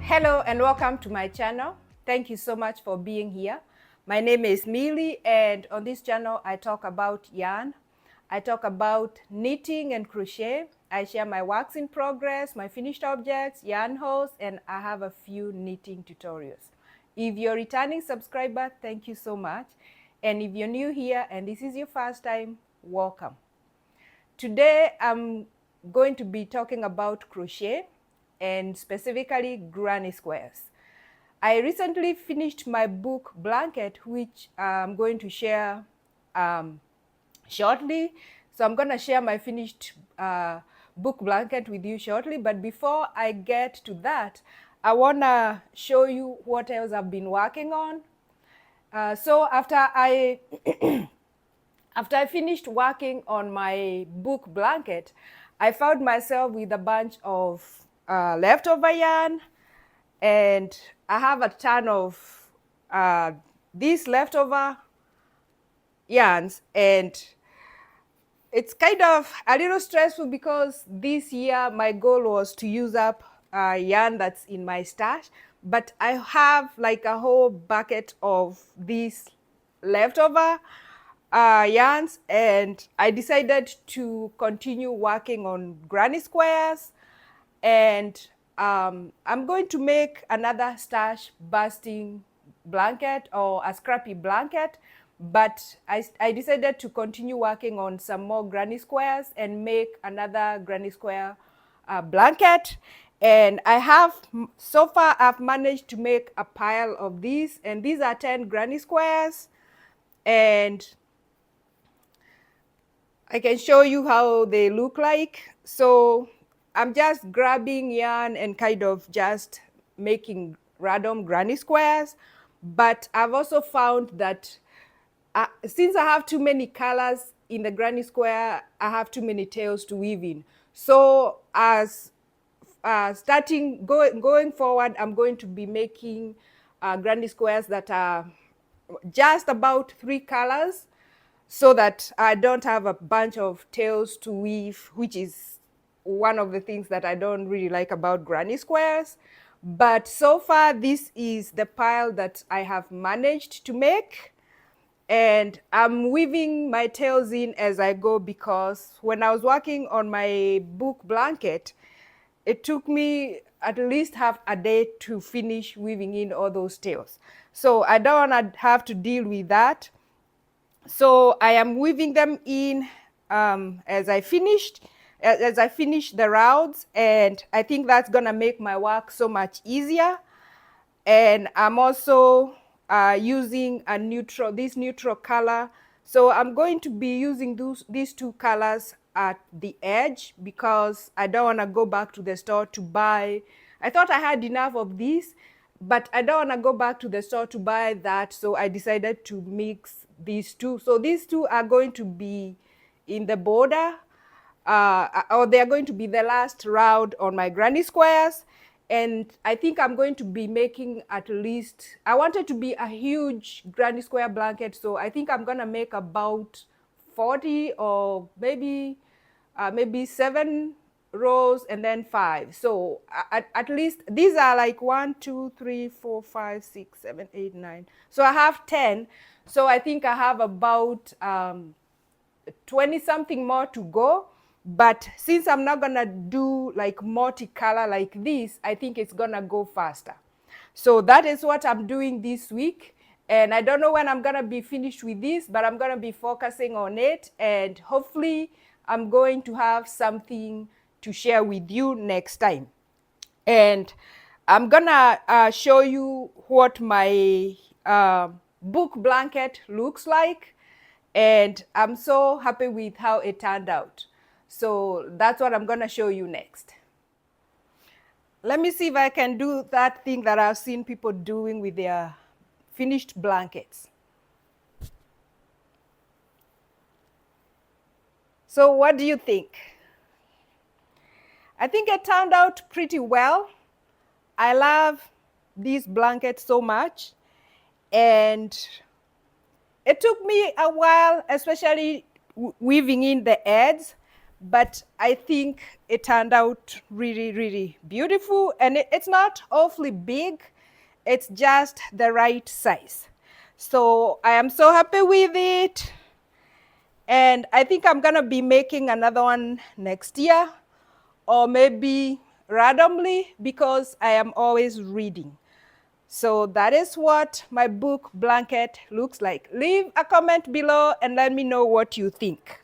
Hello and welcome to my channel. Thank you so much for being here. My name is Millie, and on this channel I talk about yarn. I talk about knitting and crochet. I share my works in progress, my finished objects, yarn hauls, and I have a few knitting tutorials. If you're a returning subscriber, thank you so much. And if you're new here and this is your first time, welcome. Today I'm going to be talking about crochet and specifically granny squares. I recently finished my book blanket, which I'm going to share shortly. So I'm going to share my finished book blanket with you shortly. But before I get to that, I want to show you what else I've been working on. So after I After I finished working on my book blanket, I found myself with a bunch of leftover yarn, and I have a ton of these leftover yarns, and it's kind of a little stressful because this year my goal was to use up yarn that's in my stash, but I have like a whole bucket of these leftover yarns, and I decided to continue working on granny squares, and I'm going to make another stash busting blanket or a scrappy blanket, but I decided to continue working on some more granny squares and make another granny square blanket. And I have, so far I've managed to make a pile of these, and these are 10 granny squares, and I can show you how they look like. So I'm just grabbing yarn and kind of just making random granny squares. But I've also found that since I have too many colors in the granny square, I have too many tails to weave in. So as going forward, I'm going to be making granny squares that are just about 3 colors, so that I don't have a bunch of tails to weave, which is one of the things that I don't really like about granny squares. But so far, this is the pile that I have managed to make. And I'm weaving my tails in as I go, because when I was working on my book blanket, it took me at least half a day to finish weaving in all those tails. So I don't want to have to deal with that. So I am weaving them in as I finish the rounds, and I think that's gonna make my work so much easier. And I'm also using this neutral color. So I'm going to be using these 2 colors at the edge, because I don't want to go back to the store to buy. I thought I had enough of these, but I don't want to go back to the store to buy that. So I decided to mix these 2. So these 2 are going to be in the border, or they are going to be the last round on my granny squares. And I think I'm going to be making at least, I want it to be a huge granny square blanket, so I think I'm gonna make about 40, or maybe 7 rows and then 5. So at least these are like 1, 2, 3, 4, 5, 6, 7, 8, 9. So I have 10. So I think I have about 20 something more to go. But since I'm not gonna do like multicolor like this, I think it's gonna go faster. So that is what I'm doing this week. And I don't know when I'm gonna be finished with this, but I'm gonna be focusing on it. And hopefully I'm going to have something to share with you next time. And I'm gonna show you what my book blanket looks like. And I'm so happy with how it turned out. So that's what I'm gonna show you next. Let me see if I can do that thing that I've seen people doing with their finished blankets. So what do you think? I think it turned out pretty well. I love this blanket so much, and it took me a while, especially weaving in the ends, but I think it turned out really, really beautiful. And it's not awfully big. It's just the right size. So I am so happy with it. And I think I'm going to be making another one next year, or maybe randomly, because I am always reading. So that is what my book blanket looks like. Leave a comment below and let me know what you think.